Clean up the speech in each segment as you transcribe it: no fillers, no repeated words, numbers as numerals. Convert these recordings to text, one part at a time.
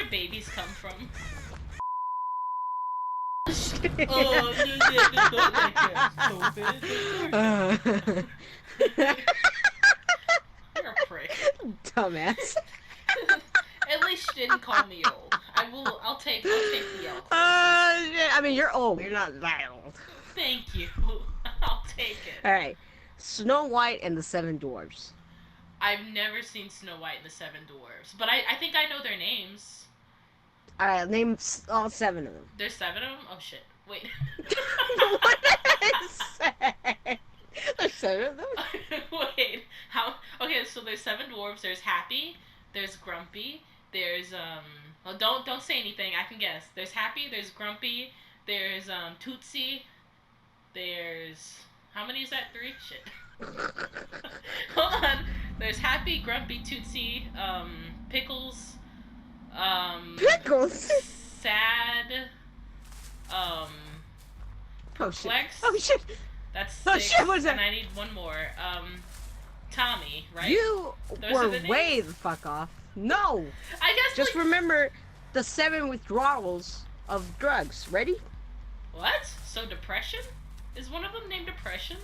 where babies come from. Oh, You're a prick. dumbass. At least you didn't call me old. I'll take the L. I mean, you're old. You're not that old. Thank you. I'll take it. All right, Snow White and the Seven Dwarfs. I've never seen Snow White and the Seven Dwarfs, but I think I know their names. All right, name all 7 of them. There's 7 of them? Oh shit. Wait. What did I say? There's 7 of them? Wait. How? Okay, so there's 7 dwarves. There's Happy. There's Grumpy. There's Well, don't say anything. I can guess. There's Happy. There's Grumpy. There's Tootsie. There's how many is that? 3? Shit. Hold on. There's Happy, Grumpy, Tootsie, Pickles. Pickles. Sad. Oh shit. Flex. Oh shit. That's 6. Oh shit. What is that? And I need one more. Tommy, right? You Those were are the way names? the fuck off. No. I guess Just like, remember the 7 withdrawals of drugs. Ready? What? So depression? Is one of them named depression?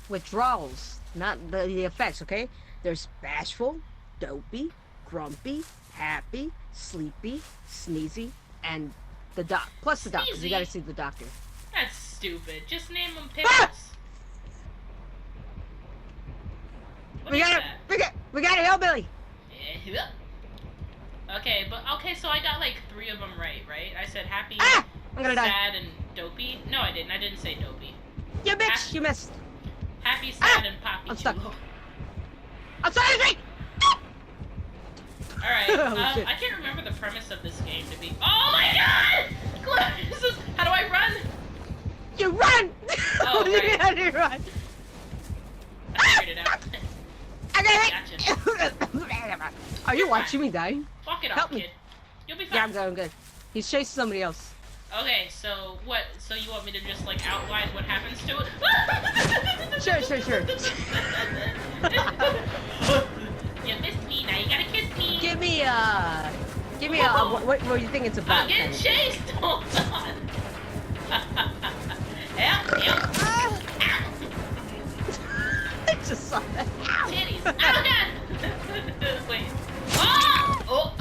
Withdrawals, not the effects. Okay. There's bashful, dopey, grumpy, happy, sleepy, sneezy, and the doc. Plus the doc, 'cause you gotta see the doctor. That's stupid. Just name them Pickles. What We is got that? we got a hillbilly. Yeah. Okay, so I got like 3 of them right? I said happy, Ah! I'm gonna die. sad, and dopey. No, I didn't. I didn't say dopey. You bitch! You missed. Happy, sad, and poppy. I'm stuck. Chulo. I'm sorry. Alright, Oh, shit. I can't remember the premise of this game to be. Oh my god! How do I run? You run! Oh, right. How do you run? I figured it out. I got Gotcha. Are you watching me die? Walk it off, Help me. kid. You'll be fine. Yeah, I'm good. I'm good. He's chasing somebody else. Okay, so what? So you want me to just like outline what happens to it? Sure. You missed me. Now you gotta kiss me. Give me what do you think it's about? I'm getting chased. Hold on. Help! I just saw that. Titties. Oh god. Wait. Oh.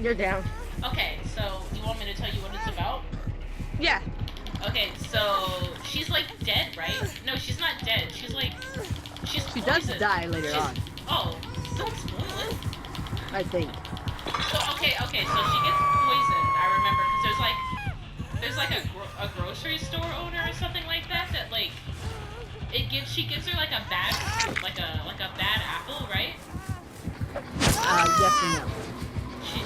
You're down. Okay, so you want me to tell you what it's about? Yeah. Okay, so she's like dead, right? No, she's not dead. She's She does poisoned. die later on, Oh, don't spoil it. I think. So okay, so she gets poisoned. I remember because there's like a grocery store owner or something like that like she gives her like a bad bad apple, right? Yes and no.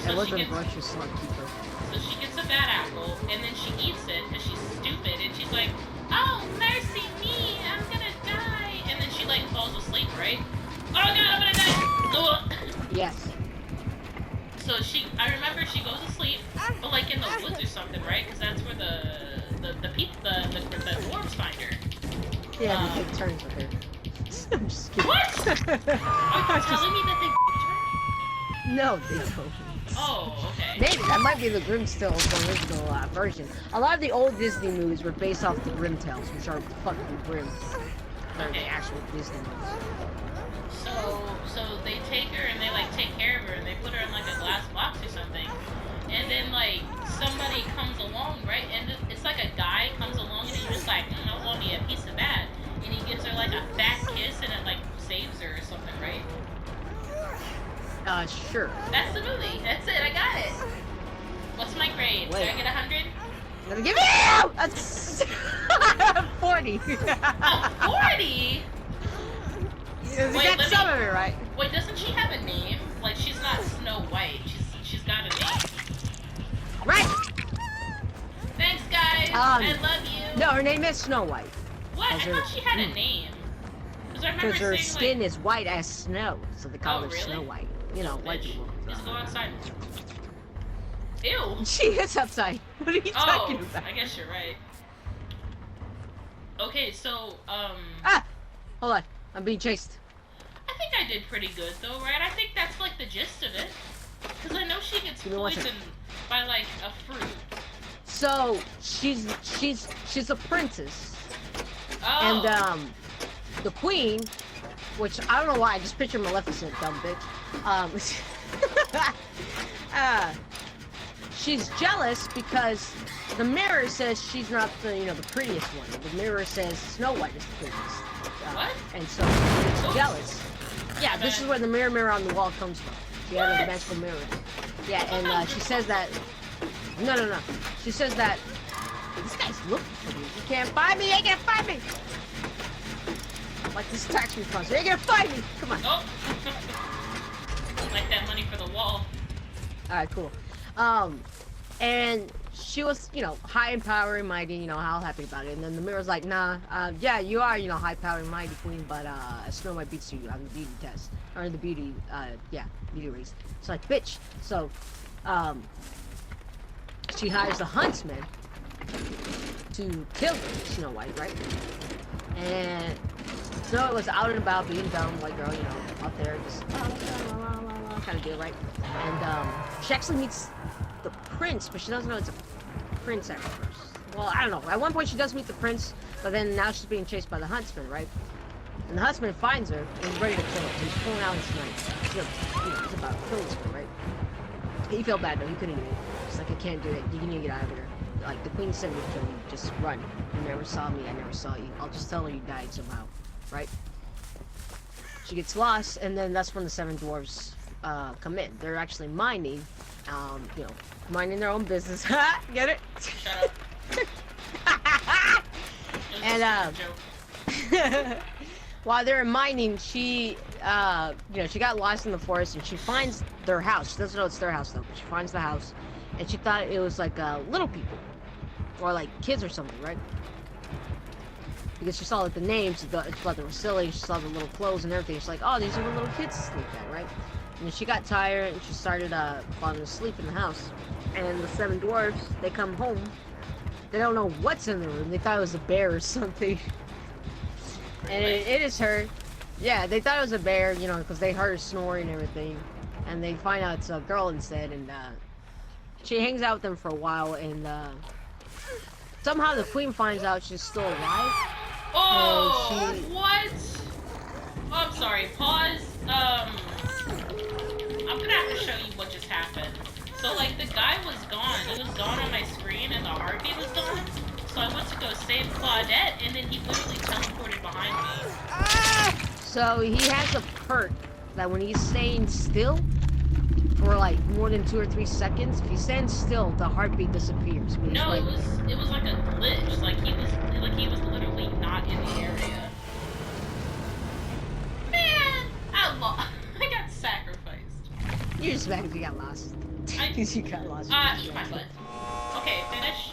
So It wasn't she a grocery store keeper. So she gets a bad apple, and then she eats it because she's stupid, and she's like, "Oh, mercy me, I'm gonna die!" And then she like falls asleep, right? Oh god, I'm gonna die! Yes. So I remember she goes to sleep, but like in the woods or something, right? Because that's where the dwarves find her. Yeah, they take turns with her. I'm just kidding. What? Are you telling me that they? No, they don't. Oh, okay. Maybe that might be the Grimm still the original version. A lot of the old Disney movies were based off the Grimm tales, which are fucking Grimm. They're the actual Disney movies. So they take her and they like take care of her and they put her in like a glass box or something, and then like somebody comes along, right? And it's like a guy comes along and he's just like, I want me a piece of that, and he gives her like a fat kiss and it like saves her or something, right? Sure. That's the movie. That's it. I got it. What's my grade? Wait. Did I get 100? I'm gonna give it out! That's 40. 40? You got some of it right. Wait, doesn't she have a name? Like she's not Snow White. She's got a name. Right. Thanks, guys. I love you. No, her name is Snow White. What? I thought she had a name. Because her skin is white as snow, so they call her really? Snow White. You know, white people. Just go outside. Ew. She is outside. What are you talking about? I guess you're right. Okay, so, Hold on. I'm being chased. I think I did pretty good, though, right? I think that's, like, the gist of it. Because I know she gets Give me one second. poisoned by like a fruit. So she's a princess, Oh. and the queen, which I don't know why I just picture Maleficent, dumb bitch. Uh, she's jealous because the mirror says she's not the the prettiest one. The mirror says Snow White is the prettiest. What? And so she's jealous. Yeah, this is where the mirror on the wall comes from. She had a magical mirror. Yeah, and she says that. No. She says that this guy's looking for me. You can't find me. You ain't gonna find me. Like this tax refund. You ain't gonna find me. Come on. Oh. Like that money for the wall. All right, cool. And she was, high in power and mighty, all happy about it. And then the mirror's like, nah, yeah, you are, high power and mighty queen, but Snow White beats you on the beauty test, or the beauty, beauty race. It's like, bitch. So, she hires a huntsman to kill Snow White, right? And Snow White was out and about being dumb, white girl, out there just kind of deal, right? And she actually meets the prince, but she doesn't know it's a prince at first. Well, I don't know. At one point she does meet the prince, but then now she's being chased by the huntsman, right? And the huntsman finds her and he's ready to kill her. So he's pulling out his knife. He's about to kill her, right? He felt bad though. He couldn't do it. He's like, I can't do it. You need to get out of here. Like the queen sent me to kill you. Just run. You never saw me. I never saw you. I'll just tell her you died somehow, right? She gets lost, and then that's when the 7 dwarves come in. They're actually minding, minding their own business. Get it? Shut up. And while they're mining, she got lost in the forest, and she finds their house. She doesn't know it's their house though, but she finds the house, and she thought it was like little people, or like kids or something, right? Because she saw like the names, she thought they were silly. She saw the little clothes and everything. She's like, oh, these are the little kids to sleep at, right? And then she got tired and she started falling asleep in the house. And the 7 dwarves, they come home. They don't know what's in the room. They thought it was a bear or something. And it is her. Yeah, they thought it was a bear, because they heard her snoring and everything. And they find out it's a girl instead. And she hangs out with them for a while. And somehow the queen finds out she's still alive. Oh, what? Oh, I'm sorry. Pause. I'm gonna have to show you what just happened. So, like, the guy was gone. He was gone on my screen, and the heartbeat was gone. So I went to go save Claudette, and then he literally teleported behind me. So he has a perk that when he's staying still for like more than 2 or 3 seconds, if he stands still, the heartbeat disappears. No, it was like a glitch. Like he was literally not in the area. Man, I got sacrificed. You're just mad because you got lost. Because you got lost. Eat my foot. Okay, finish.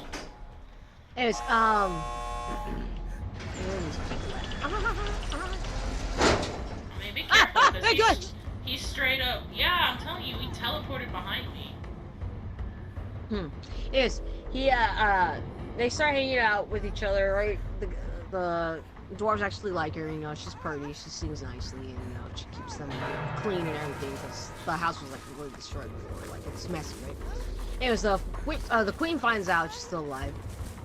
Anyways, Maybe careful very good. He's straight up. Yeah, I'm telling you, he teleported behind me. Yes, they start hanging out with each other, right? The dwarves actually like her, she's pretty, she sings nicely, and she keeps them clean and everything, because the house was like really destroyed before, like it's messy, right? Anyways, the queen finds out she's still alive.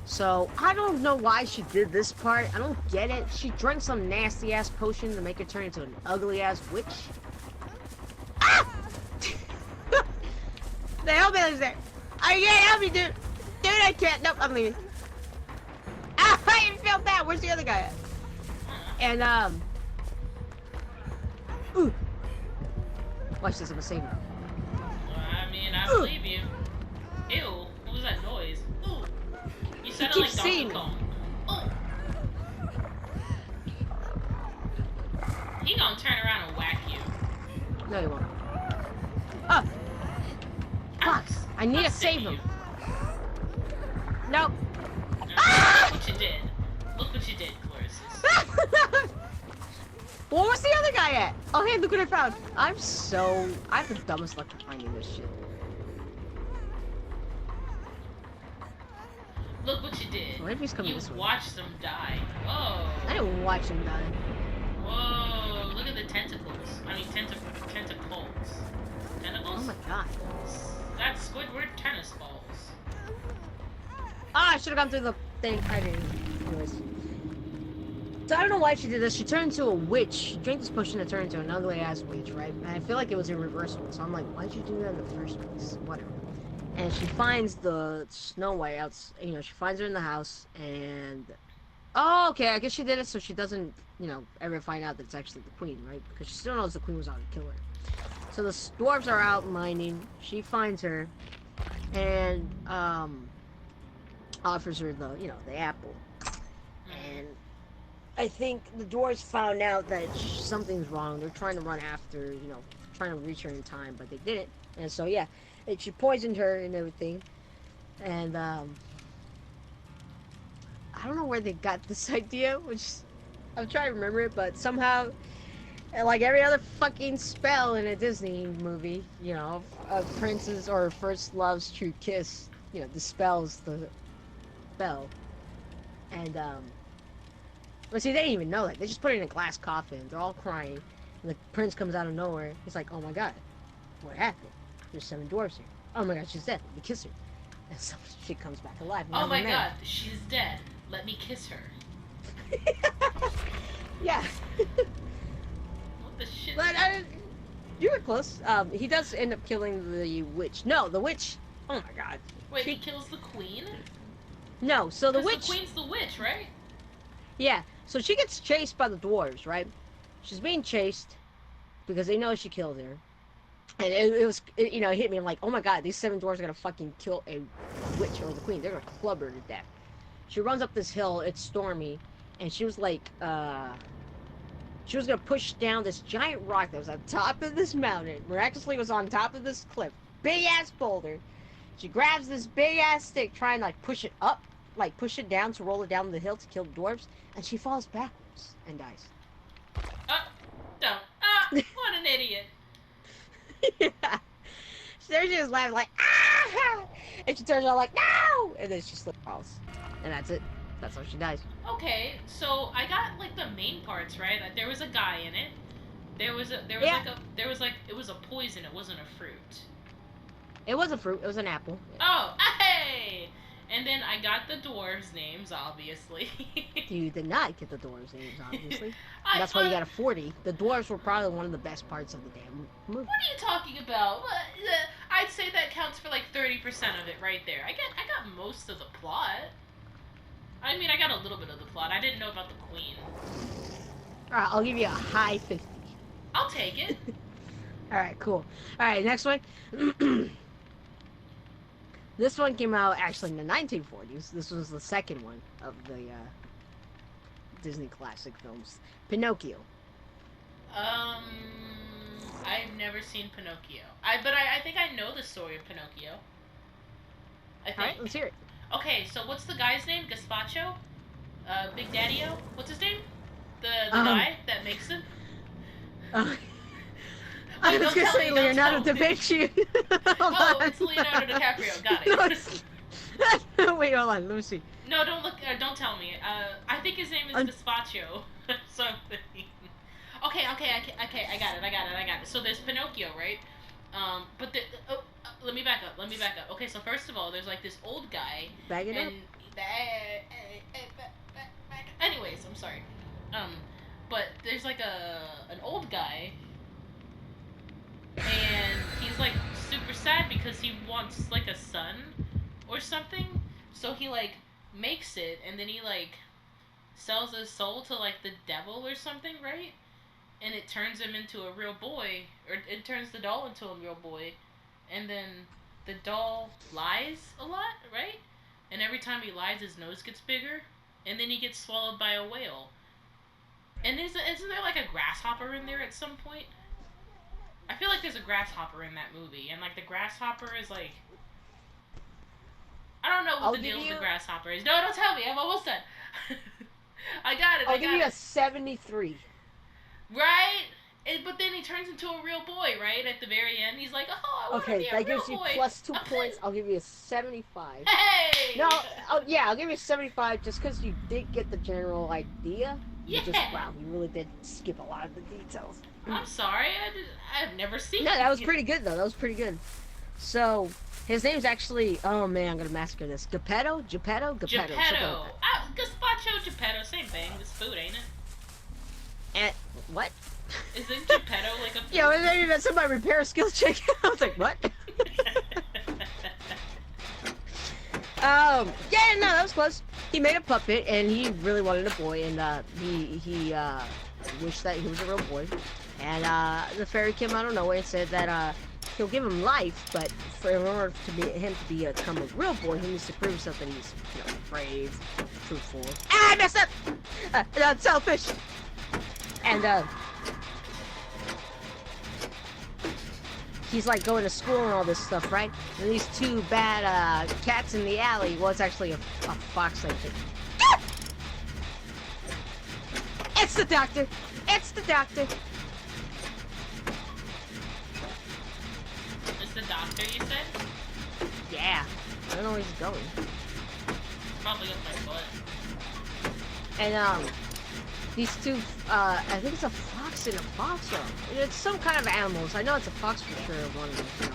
So I don't know why she did this part. I don't get it. She drank some nasty ass potion to make her turn into an ugly ass witch. Ah! The hellman is there. I can't help you, dude. Dude, I can't. Nope, I'm leaving. Ah, I even felt bad. Where's the other guy at? And ooh. Watch this. I'm gonna save him. I mean, I believe you. Ew, what was that noise? Ooh. You sounded like Donkey Kong. Oh. He gonna turn around and whack you. No, he won't. Oh. Fuck. I need to save him. Nope. Look what you did. Look what you did, Clarissa. Well, where's the other guy at? Oh, hey, look what I found. I have the dumbest luck of finding this shit. Look what you did. Maybe he's coming this way. You watched them die. Whoa. I didn't watch him die. Whoa. Look at the tentacles. I mean, tentacles. Tentacles? Oh my god. That's Squidward tennis balls. Ah, I should have gone through the thing. I didn't. Anyways. So I don't know why she did this. She turned into a witch. She drank this potion to turn into an ugly ass witch, right? And I feel like it was irreversible. So I'm like, why'd you do that in the first place? Whatever. And she finds the Snow White out. You know, she finds her in the house, and oh, okay. I guess she did it so she doesn't, ever find out that it's actually the queen, right? Because she still knows the queen was out to kill her. So the dwarves are out mining. She finds her, and offers her the apple. And I think the dwarves found out that something's wrong. They're trying to run after, trying to reach her in time, but they didn't. And so yeah, she poisoned her and everything. And I don't know where they got this idea, which I'm trying to remember it, but somehow, like every other fucking spell in a Disney movie, a prince's or first love's true kiss, dispels the spell. And but see, they didn't even know that. They just put it in a glass coffin. They're all crying, and the prince comes out of nowhere. He's like, "Oh my god, what happened? There's 7 dwarves here. Oh my god, she's dead. Let me kiss her." And so she comes back alive. Oh my god, she's dead. Let me kiss her. Yeah. What the shit? But you were close. He does end up killing the witch. No, the witch. Oh my god. Wait, he kills the queen? No, so the witch. The queen's the witch, right? Yeah. So she gets chased by the dwarves, right? She's being chased because they know she killed her. And it hit me. I'm like, oh my god, these 7 dwarves are gonna fucking kill a witch or the queen. They're gonna club her to death. She runs up this hill. It's stormy, and she was like, she was gonna push down this giant rock that was on top of this mountain. Miraculously, was on top of this cliff, big ass boulder. She grabs this big ass stick, trying to push it up, push it down to roll it down the hill to kill the dwarves, and she falls backwards and dies. No. What an idiot. Yeah. There she is laughing like, ah! And she turns around like, no! And then she slips falls. And that's it. That's how she dies. Okay, so I got the main parts, right? There was a guy in it. It was a poison, it wasn't a fruit. It was a fruit, it was an apple. Oh, hey! And then I got the dwarves' names, obviously. You did not get the dwarves' names, obviously. That's why you got a 40. The dwarves were probably one of the best parts of the damn movie. What are you talking about? I'd say that counts for 30% of it right there. I got most of the plot. I mean, I got a little bit of the plot. I didn't know about the queen. Alright, I'll give you a high 50. I'll take it. Alright, cool. Alright, next one. This one came out actually in the 1940s. This was the second one of the Disney classic films. Pinocchio. I've never seen Pinocchio. But I think I know the story of Pinocchio. Alright, let's hear it. Okay, so what's the guy's name? Gazpacho? Big Daddy-O? What's his name? The guy that makes him? I was gonna say Leonardo da Vinci. Oh, it's Leonardo DiCaprio. Got it. No, wait, hold on. Let me see. No, don't look. Don't tell me. I think his name is Gazpacho. Something. Okay. I got it. So there's Pinocchio, right? But let me back up. Okay, so first of all, there's this old guy. Bag it up. Anyways, I'm sorry. But there's an old guy. And he's super sad because he wants a son or something. So he makes it, and then he sells his soul to the devil or something, right? And it turns him into a real boy, or it turns the doll into a real boy, and then the doll lies a lot, right? And every time he lies, his nose gets bigger, and then he gets swallowed by a whale. And isn't there a grasshopper in there at some point? I feel like there's a grasshopper in that movie, and the grasshopper is I don't know what the deal with the grasshopper is. No, don't tell me. I'm almost done. I got it. I'll give you a 73. Right? But then he turns into a real boy, right? At the very end, he's like, "Oh, I want to be a real boy." Okay, that gives you plus 2 points. I'll give you a 75. Hey! No, I'll give you a 75 just because you did get the general idea. Yeah. You really did skip a lot of the details. I'm sorry, I've never seen it. No, that was pretty good, though. That was pretty good. So, His name's actually, oh man, I'm gonna massacre this. Geppetto, something like Geppetto. that. Gazpacho, Geppetto, same thing. It's food, ain't it? And what? Isn't Geppetto like a Yeah, food? maybe that's my repair skill check. I was like, what? Yeah, no, that was close. He made a puppet, and he really wanted a boy, and he wished that he was a real boy. And the fairy came out of nowhere and said that he'll give him life, but in order to be him to become a real boy, he needs to prove himself that he's, brave, truthful. Ah, I messed up. Not selfish. And he's like going to school and all this stuff, right? And these two bad cats in the alley. Well, it's actually a fox, I think. It's the doctor. It's the doctor. It's the doctor, you said? Yeah. I don't know where he's going. Probably with my foot. And these two, I think it's a fox and a fox. It's some kind of animals. I know it's a fox for sure. One of them,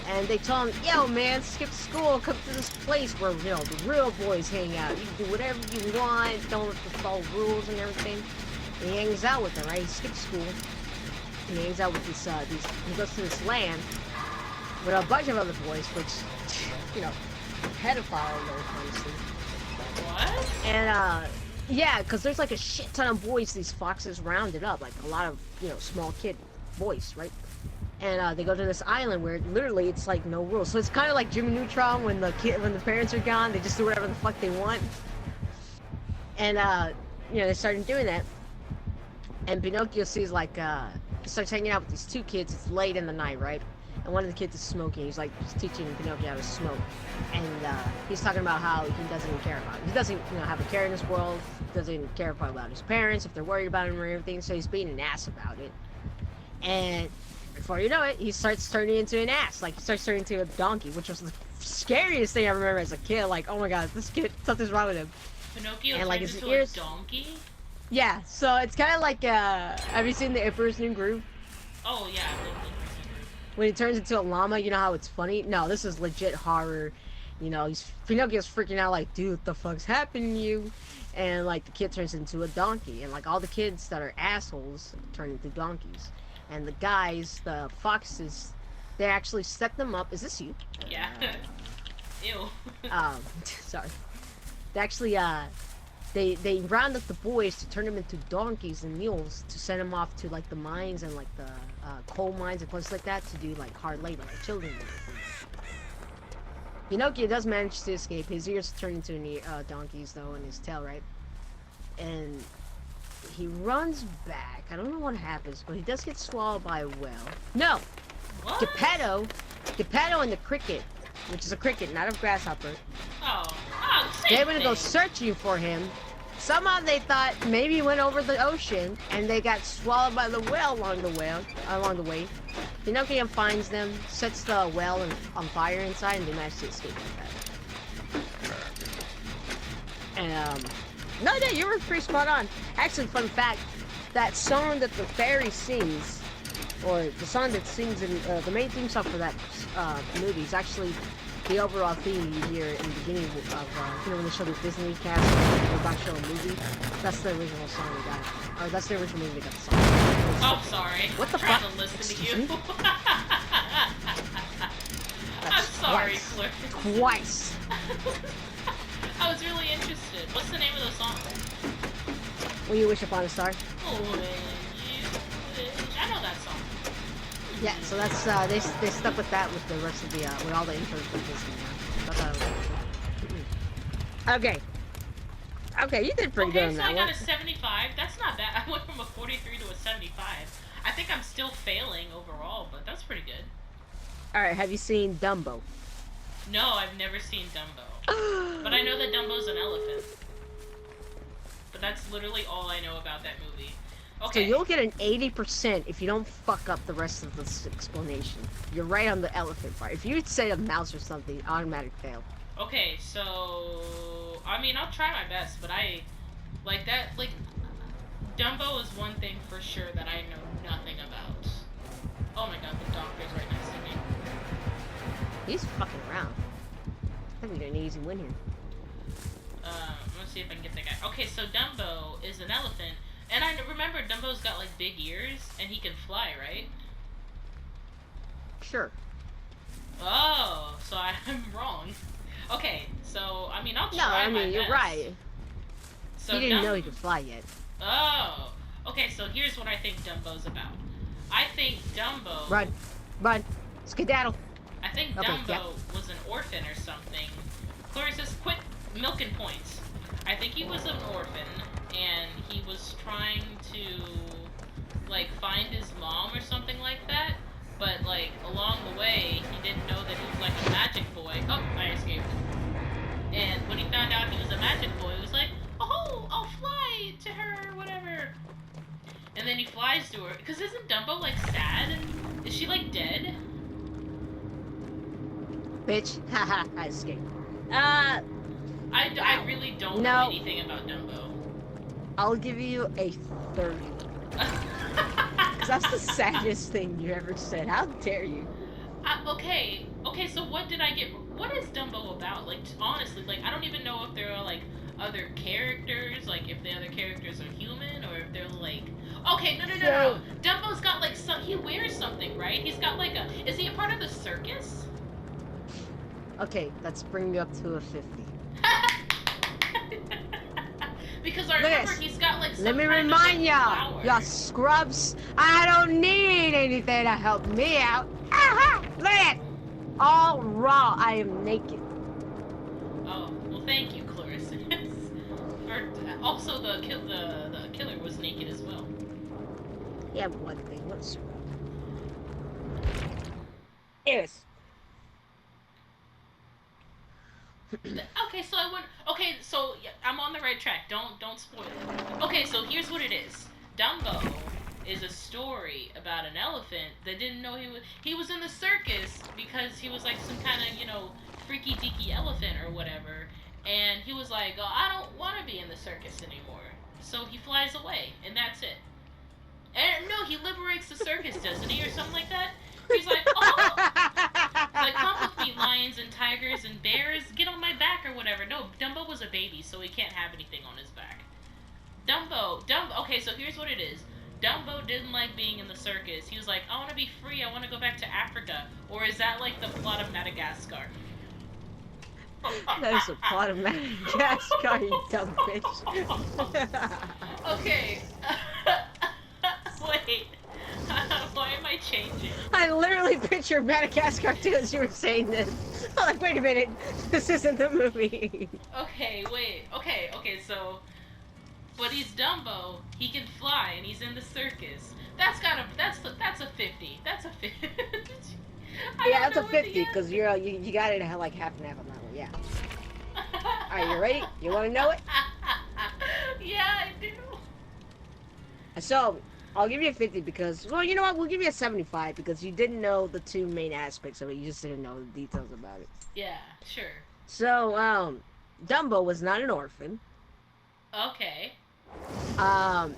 And they tell him, "Yo, man, skip school. Come to this place where the real boys hang out. You can do whatever you want. Don't have to follow rules and everything." And he hangs out with them, right? He skips school. And he hangs out with these. He goes to this land with a bunch of other boys, which, pedophile alert, honestly. What? And yeah, because there's like a shit ton of boys these foxes rounded up, like a lot of small kid boys, right? And they go to this island where literally it's like no rules. So it's kind of like Jimmy Neutron when the parents are gone, they just do whatever the fuck they want. And they started doing that. And Pinocchio sees like starts hanging out with these two kids. It's late in the night, right? And one of the kids is smoking. He's like teaching Pinocchio how to smoke. And he's talking about how he doesn't even care about it. He doesn't have a care in this world. Doesn't care about his parents, if they're worried about him or everything. So he's being an ass about it. And before you know it, he starts turning into an ass. Like, he starts turning into a donkey, which was the scariest thing I remember as a kid. Like, oh my god, this kid, something's wrong with him. Pinocchio and, turns into a donkey? Yeah, so it's kind of like, have you seen The Emperor's New Groove? Oh, yeah. When he turns into a llama, you know how it's funny? No, this is legit horror. Pinocchio's freaking out like, dude, what the fuck's happening to you? And, like, the kid turns into a donkey. And, like, all the kids that are assholes turn into donkeys. And the guys, the foxes, they actually set them up. Is this you? Yeah. Ew. Sorry. They actually, they round up the boys to turn them into donkeys and mules to send them off to, like, the mines and, like, the coal mines and places like that to do, like, hard labor, like children. Pinocchio does manage to escape. His ears turn into donkeys, though, and his tail, right? And he runs back. I don't know what happens, but he does get swallowed by a whale. No! What? Geppetto and the cricket, which is a cricket, not a grasshopper. Oh, They were gonna go searching for him. Somehow they thought maybe he went over the ocean, and they got swallowed by the whale along the way. Pinocchio finds them, sets the whale on fire inside, and they manage to escape like that. And no, you were pretty spot on. Actually, fun fact, that song that the fairy sings, or the song that sings in the main theme song for that movie is actually the overall theme you hear in the beginning of when they show the Disney cast or about to show a movie. That's the original song we got. Or that's the original movie we got the song. Oh, sorry. What the fuck? fuck? To listen to you. I'm sorry, Claire. Twice. I was really interested. What's the name of the song? Will You Wish Upon a Star? Oh, you wish. I know that song. Yeah, so that's they stuck with that with the rest of the with all the intros for Disney. Okay. Okay, you did pretty good on that one. Okay, so I got a 75. That's not bad. I went from a 43 to a 75. I think I'm still failing overall, but that's pretty good. Alright, have you seen Dumbo? No, I've never seen Dumbo. But I know that Dumbo's an elephant. But that's literally all I know about that movie. Okay. So you'll get an 80% if you don't fuck up the rest of this explanation. You're right on the elephant part. If you would say a mouse or something, automatic fail. Okay, so I mean, I'll try my best, but Dumbo is one thing for sure that I know nothing about. Oh my god, the doctor's right next to me. He's fucking around. I think we got an easy win here. Let's see if I can get that guy. Okay, so Dumbo is an elephant, and I remember Dumbo's got like big ears, and he can fly, right? Sure. Oh, so I'm wrong. Okay, so I mean I'll No, try I my mean, you're best. right. So He didn't know he could fly yet. Oh, okay. So here's what I think Dumbo's about. I think Dumbo. Run. Run. Skedaddle. I think Okay, Dumbo yep. was an orphan or something. Clarissa, quit milking points. I think he was an orphan, and he was trying to, like, find his mom or something like that. But, like, along the way, he didn't know that he was, like, a magic boy. Oh, I escaped. And when he found out he was a magic boy, he was like, oh, I'll fly to her, whatever. And then he flies to her. Because isn't Dumbo, like, sad? Is she, like, dead? Bitch. Haha, I escaped. I really don't know anything about Dumbo. I'll give you a 30. Because that's the saddest thing you ever said. How dare you? Okay, so what did I get? What is Dumbo about? Like, honestly, like, I don't even know if there are, like, other characters, like, if the other characters are human, or if they're, like... Okay, no. Dumbo's got, like, he wears something, right? He's got, like, is he a part of the circus? Okay, let's bring you up to a 50. Because I remember he's got, like, some Let me kind remind of, like, y'all, flower. y'all scrubs, I don't need anything to help me out. Aha! Look at it! All raw, I am naked. Oh, well, thank you, Clarissa. Also, the killer was naked as well. Yeah, one thing, what a scrub. Yes. Okay, so I went. Okay, so yeah, I'm on the right track. Don't spoil it. Okay, so here's what it is. Dumbo is a story about an elephant that didn't know he was in the circus because he was like some kind of freaky deaky elephant or whatever, and he was like, oh, I don't want to be in the circus anymore. So he flies away, and that's it. And no, he liberates the circus, doesn't he, or something like that? He's like, oh, like, come with me, lions and tigers and bears. Get on my back or whatever. No, Dumbo was a baby, so he can't have anything on his back. Dumbo. Okay, so here's what it is. Dumbo didn't like being in the circus. He was like, I want to be free. I want to go back to Africa. Or is that like the plot of Madagascar? That is the plot of Madagascar, you dumb bitch. Okay. Wait. Why am I changing? I literally pictured Madagascar too as you were saying this. I'm like, wait a minute, this isn't the movie. Okay, wait. Okay, so... But he's Dumbo. He can fly, and he's in the circus. That's a 50. That's a 50. Yeah, that's a 50 because you got it at like half and half on that one. Yeah. All right, you ready? You want to know it? Yeah, I do. So I'll give you a 50 because, well, you know what? We'll give you a 75 because you didn't know the two main aspects of it. You just didn't know the details about it. Yeah, sure. So Dumbo was not an orphan. Okay.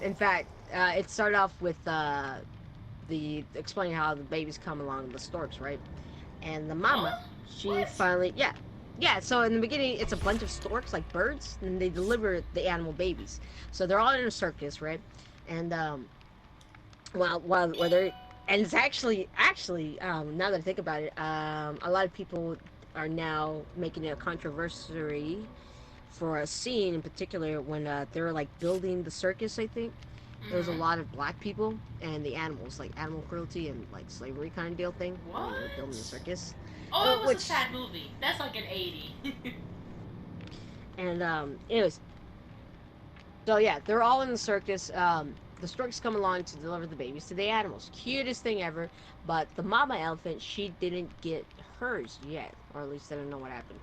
In fact, it started off with the explaining how the babies come along, the storks, right? And the mama, she finally, yeah. So in the beginning, it's a bunch of storks, like birds, and they deliver the animal babies. So they're all in a circus, right? And while they're, and it's actually, now that I think about it, a lot of people are now making it a controversy for a scene in particular when they were like building the circus. I think there was a lot of black people and the animals, like animal cruelty and like slavery kind of deal thing. What? When they were building the circus. Oh, it was a sad movie. That's like an 80. And anyways, so yeah, they're all in the circus. The storks come along to deliver the babies to the animals. Cutest thing ever. But the mama elephant, she didn't get hers yet, or at least I don't know what happened.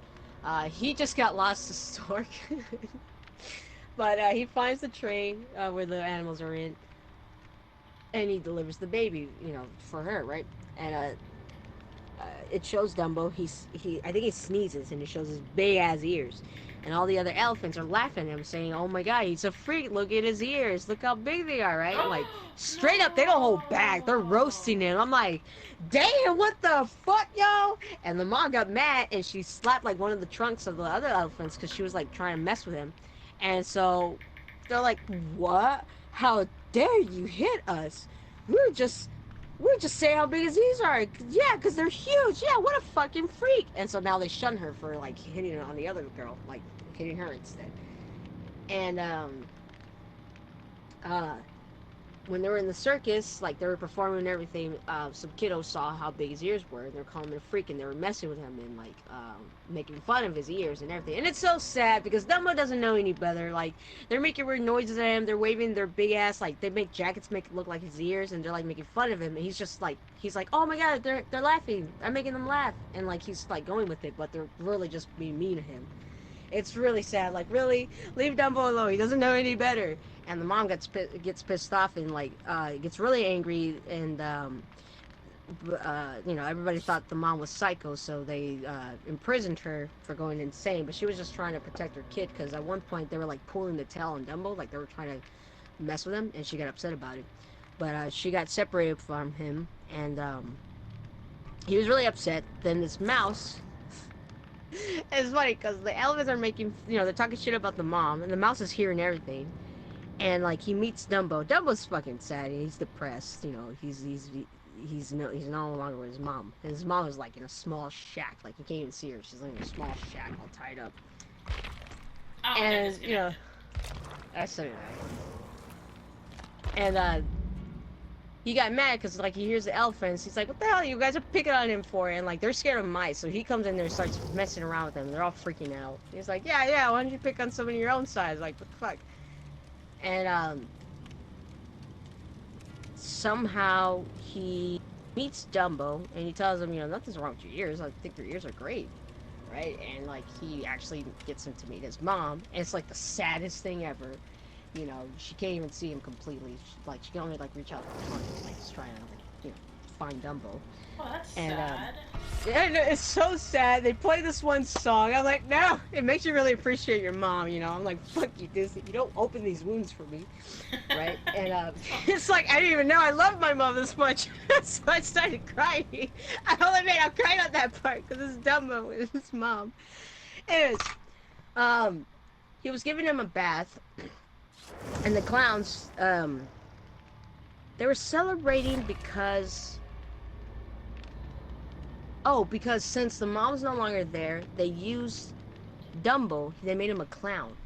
He just got lost to stork. But he finds the train where the animals are in, and he delivers the baby, for her, right? And it shows Dumbo. I think he sneezes, and it shows his big ass ears, and all the other elephants are laughing at him, saying, "Oh my god, he's a freak! Look at his ears! Look how big they are!" Right? Like straight up, they don't hold back. They're No. roasting him. I'm like, damn, what the fuck, yo? And the mom got mad, and she slapped like one of the trunks of the other elephants because she was like trying to mess with him, and so they're like, "What? How dare you hit us? We're just saying how big his ears are. Yeah, because they're huge. Yeah, what a fucking freak." And so now they shun her for like hitting on the other girl, like hitting her instead. And uh, when they were in the circus, like they were performing and everything, some kiddos saw how big his ears were, and they were calling him a freak, and they were messing with him and like making fun of his ears and everything. And it's so sad because Dumbo doesn't know any better. Like they're making weird noises at him, they're waving their big ass, like they make jackets make it look like his ears, and they're like making fun of him. And he's just like, oh my god, they're laughing, I'm making them laugh, and like he's like going with it, but they're really just being mean to him. It's really sad. Like, really, leave Dumbo alone. He doesn't know any better. And the mom gets pissed off and like gets really angry. And everybody thought the mom was psycho, so they imprisoned her for going insane. But she was just trying to protect her kid because at one point they were like pulling the tail on Dumbo, like they were trying to mess with him, and she got upset about it. But she got separated from him, and he was really upset. Then this mouse, it's funny because the elephants are making, they're talking shit about the mom, and the mouse is hearing everything. And like he meets Dumbo. Dumbo's fucking sad. He's depressed. He's no longer with his mom. And his mom is like in a small shack. Like you can't even see her. She's like in a small shack, all tied up. Oh, they're And disconnected. that's so and he got mad because like he hears the elephants. He's like, "What the hell? You guys are picking on him for?" And like they're scared of mice, so he comes in there and starts messing around with them. They're all freaking out. He's like, "Yeah, yeah. Why don't you pick on someone your own size? Like, what the fuck?" And somehow he meets Dumbo and he tells him, "Nothing's wrong with your ears. I think your ears are great." Right? And like he actually gets him to meet his mom. And it's like the saddest thing ever. She can't even see him completely. She can only like reach out the front and like just trying to find Dumbo. Oh, that's And sad. yeah, it's so sad. They play this one song. I'm like, no, it makes you really appreciate your mom. I'm like, fuck you, Disney. You don't open these wounds for me, right? And it's like I didn't even know I loved my mom this much, so I started crying. I'll admit, I'm crying at that part because it's Dumbo with his mom. Anyways, he was giving him a bath, and the clowns, they were celebrating because because since the mom's no longer there, they used Dumbo. They made him a clown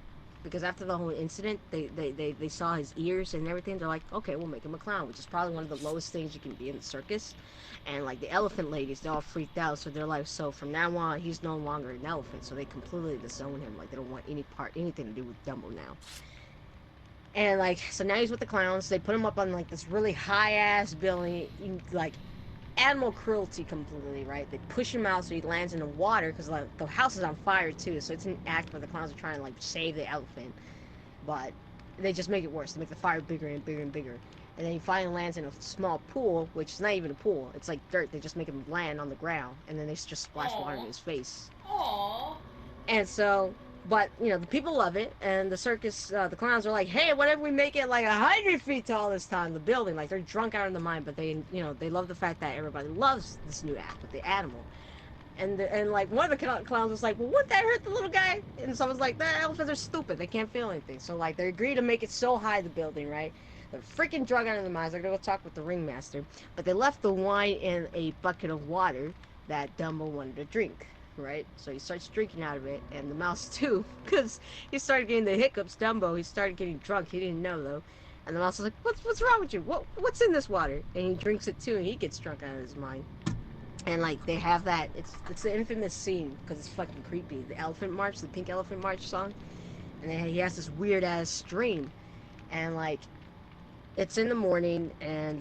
because after the whole incident, they saw his ears and everything. They're like, okay, we'll make him a clown, which is probably one of the lowest things you can be in the circus. And like the elephant ladies, they're all freaked out, so they're like, so from now on, he's no longer an elephant. So they completely disown him. Like they don't want anything to do with Dumbo now. And like, so now he's with the clowns. They put him up on like this really high ass building, like animal cruelty completely, right? They push him out so he lands in the water because like the house is on fire too. So it's an act where the clowns are trying to like save the elephant, but they just make it worse. They make the fire bigger and bigger and bigger. And then he finally lands in a small pool, which is not even a pool. It's like dirt. They just make him land on the ground, and then they just splash water in his face. Aww. And so, but the people love it, and the circus, the clowns are like, "Hey, what if we make it like 100 feet tall this time?" The building, like they're drunk out of their mind, but they love the fact that everybody loves this new act with the animal. And like one of the clowns was like, "Well, wouldn't that hurt the little guy?" And someone's like, "The elephants are stupid; they can't feel anything." So like they agree to make it so high the building, right? They're freaking drunk out of their minds. They're gonna go talk with the ringmaster, but they left the wine in a bucket of water that Dumbo wanted to drink. Right, so he starts drinking out of it, and the mouse too, because he started getting the hiccups. Dumbo, he started getting drunk. He didn't know though, and the mouse was like, "What's wrong with you? What's in this water?" And he drinks it too, and he gets drunk out of his mind. And like they have that, it's the infamous scene because it's fucking creepy. The Elephant March, the Pink Elephant March song, and then he has this weird ass dream, and like it's in the morning, and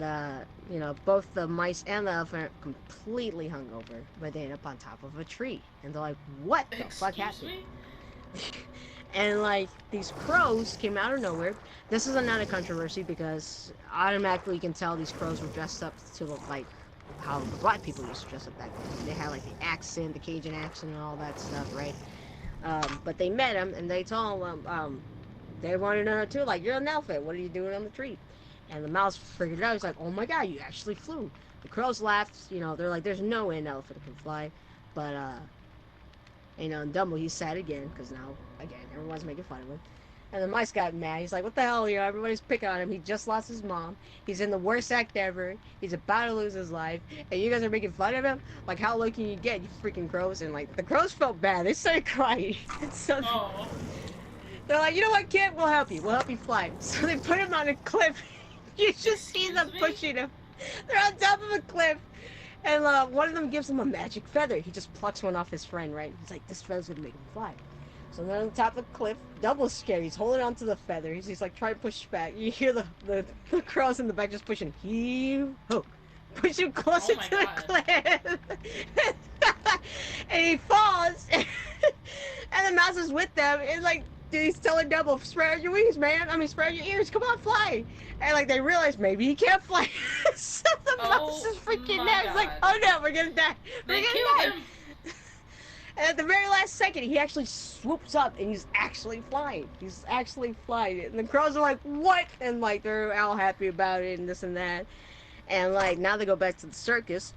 both the mice and the elephant are completely hungover, but they end up on top of a tree, and they're like, "What the fuck Excuse happened?" me? And like these crows came out of nowhere. This is another controversy because automatically you can tell these crows were dressed up to look like how the black people used to dress up back then. They had like the accent, the Cajun accent, and all that stuff, right? But they met him and they told him they wanted to know too, like, you're an elephant. What are you doing on the tree? And the mouse figured it out. He's like, oh my god, you actually flew. The crows laughed. You know, they're like, there's no way an elephant can fly. But you know, and Dumbo, he's sad again because now again everyone's making fun of him. And the mice got mad. He's like, what the hell, you know, everybody's picking on him. He just lost his mom. He's in the worst act ever. He's about to lose his life. And you guys are making fun of him? Like, how low can you get, you freaking crows? And, like, the crows felt bad. They started crying. So Oh. they're like, you know what, kid? We'll help you. We'll help you fly. So they put him on a cliff. You just see them pushing him. They're on top of a cliff. And one of them gives him a magic feather. He just plucks one off his friend, right? He's like, this feather's going to make him fly. So they're on the top of the cliff, double scared. He's holding onto the feather. He's like trying to push back. You hear the crows in the back just pushing. He-ho. Push him closer to the cliff. And he falls. And the mouse is with them. And like, dude, he's telling Double, spread out your wings, man. I mean, spread out your ears. Come on, fly. And like, they realize maybe he can't fly. So the mouse is freaking out. He's like, oh no, we're gonna die. We're gonna die. Him. And at the very last second, he actually swoops up and he's actually flying. He's actually flying. And the crows are like, what? And like, they're all happy about it and this and that. And like, now they go back to the circus.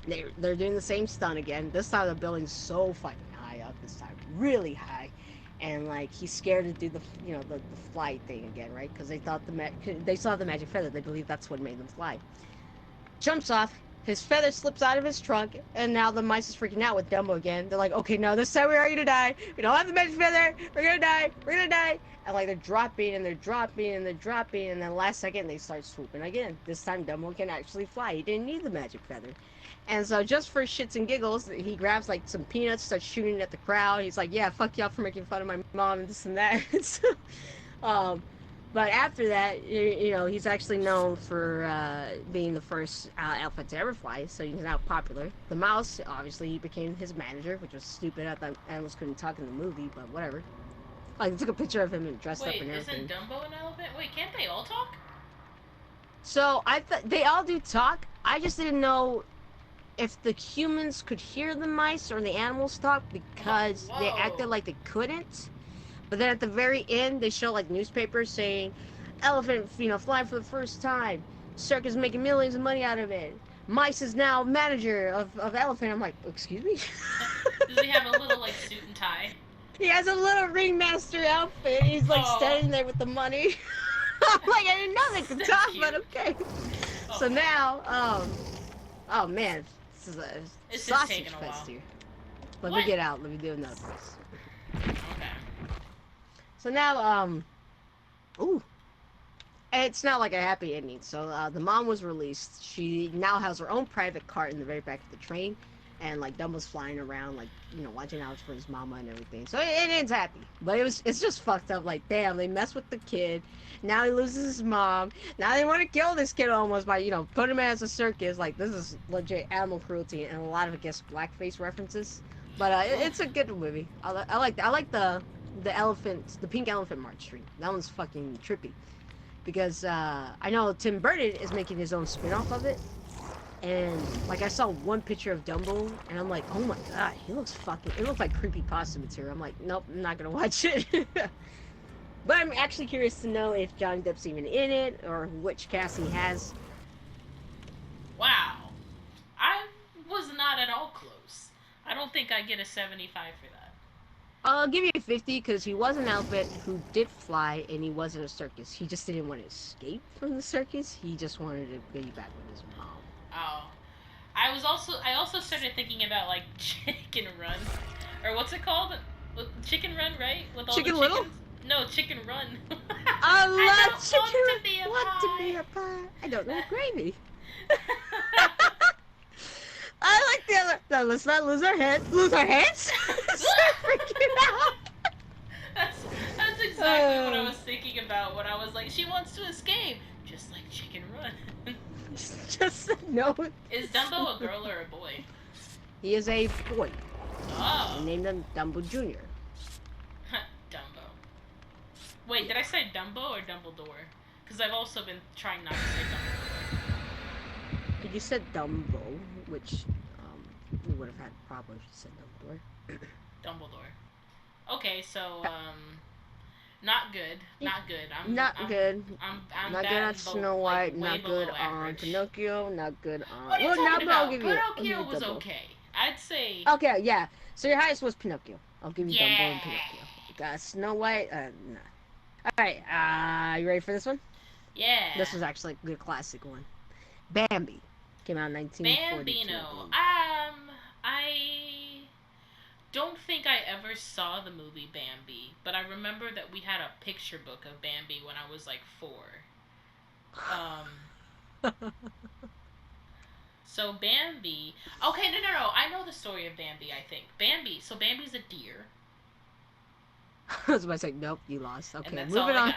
They're doing the same stunt again. This time the building's so fucking high up this time. Really high. And like, he's scared to do the, you know, the flight thing again, right? Because they thought they saw the magic feather. They believe that's what made them fly. Jumps off. His feather slips out of his trunk, and now the mice is freaking out with Dumbo again. They're like, okay, no, this time we are gonna die. We don't have the magic feather. We're gonna die. We're gonna die. And like, they're dropping, and they're dropping, and they're dropping, and then last second, they start swooping again. This time, Dumbo can actually fly. He didn't need the magic feather. And so, just for shits and giggles, he grabs like some peanuts, starts shooting at the crowd. He's like, yeah, fuck y'all for making fun of my mom and this and that. So, but after that, you know, he's actually known for being the first elephant to ever fly, so he's now popular. The mouse, obviously, he became his manager, which was stupid. I thought animals couldn't talk in the movie, but whatever. Like, they took a picture of him and dressed up and everything. Wait, isn't Dumbo an elephant? Wait, can't they all talk? So, I thought they all do talk. I just didn't know if the humans could hear the mice or the animals talk because they acted like they couldn't. But then at the very end, they show like newspapers saying, elephant, you know, flying for the first time. Circus making millions of money out of it. Mice is now manager of elephant. I'm like, excuse me? Does he have a little like suit and tie? He has a little ringmaster outfit. He's like standing there with the money. I'm like, I didn't know they could talk, but okay. Oh. So now, oh man, this is a sausage fest here. Let me get out. Let me do another place. Okay. So now, ooh, it's not like a happy ending. So the mom was released. She now has her own private cart in the very back of the train, and like Dumbo's flying around, like, you know, watching out for his mama and everything. So it ends happy, but it's just fucked up. Like, damn, they mess with the kid. Now he loses his mom. Now they want to kill this kid almost by, you know, put him as a circus. Like, this is legit animal cruelty, and a lot of, I guess, blackface references. But it's a good movie. I like the elephant, the pink elephant march stream. That one's fucking trippy. Because I know Tim Burton is making his own spin-off of it. And like, I saw one picture of Dumbo and I'm like, oh my god, he looks fucking, it looks like creepypasta material. I'm like, nope, I'm not gonna watch it. But I'm actually curious to know if Johnny Depp's even in it or which cast he has. Wow. I was not at all close. I don't think I get a 75 for that. I'll give you a 50 because he was an elephant who did fly and he was in a circus. He just didn't want to escape from the circus. He just wanted to be back with his mom. Oh. I also started thinking about like Chicken Run. Or what's it called? Chicken Run, right? With all Chicken the Little? No, Chicken Run. I love Chicken Run. Want to be a pie. I don't know gravy. I like the other. No, let's not lose our heads. Lose our heads? Start freaking out. That's exactly what I was thinking about when I was like, she wants to escape, just like Chicken Run. Just no. Is Dumbo a girl or a boy? He is a boy. Oh. They named him Dumbo Jr. Dumbo. Wait, did I say Dumbo or Dumbledore? Because I've also been trying not to say Dumbledore. Could you said Dumbo, which we would have had a problem if you said Dumbledore. Dumbledore. Okay, so not good. Not good. Not good. I'm Not good on batting Snow like White. way Not good below on average. Pinocchio. Not good on. What are you Well, talking not. But about? I'll give Pinocchio you was Dumbo. okay. I'd say Okay, yeah. So your highest was Pinocchio. I'll give you Dumbo and yeah. Pinocchio. Snow White. Nah. All right. You ready for this one? Yeah. This was actually a classic one. Bambi came out in 1942, I Bambino. believe. I don't think I ever saw the movie Bambi, but I remember that we had a picture book of Bambi when I was like 4. Um, so Bambi. Okay, no. I know the story of Bambi. I think Bambi. So Bambi's a deer, I was about to say, nope, you lost. and Okay, that's all moving I on.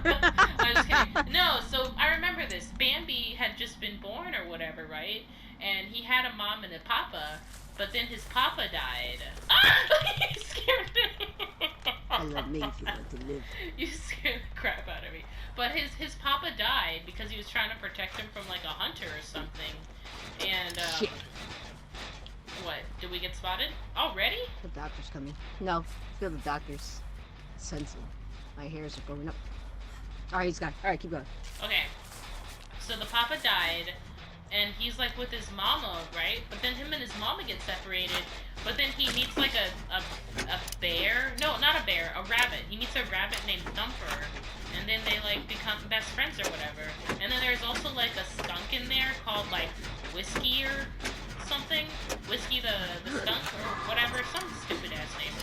got. I'm just kidding. No, so I remember this. Bambi had just been born or whatever, right? And he had a mom and a papa, but then his papa died. Ah! You scared me. I love me if you want to live. You scared the crap out of me. But his papa died because he was trying to protect him from like a hunter or something. And Shit. what? Did we get spotted already? The doctor's coming. No, feel the doctor's sensing. My hairs are going up. All right, he's gone. All right, keep going. Okay. So the papa died, and he's like with his mama, right? But then him and his mama get separated. But then he meets like a bear. No, not a bear. A rabbit. He meets a rabbit named Thumper, and then they like become best friends or whatever. And then there's also like a skunk in there called like Whiskey or something. Whiskey the skunk or whatever. Some stupid ass name.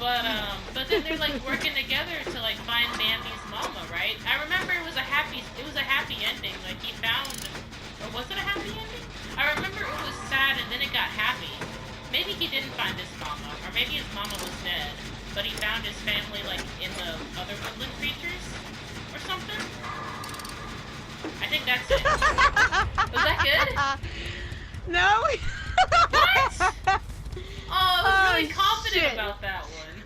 But then they're like working together to like find Bambi's mama, right? I remember it was a happy ending. Like he found, or was it a happy ending? I remember it was sad and then it got happy. Maybe he didn't find his mama, or maybe his mama was dead, but he found his family like in the other woodland creatures or something. I think that's it. Was that good? No. What? Oh, I was really confident shit. about that one.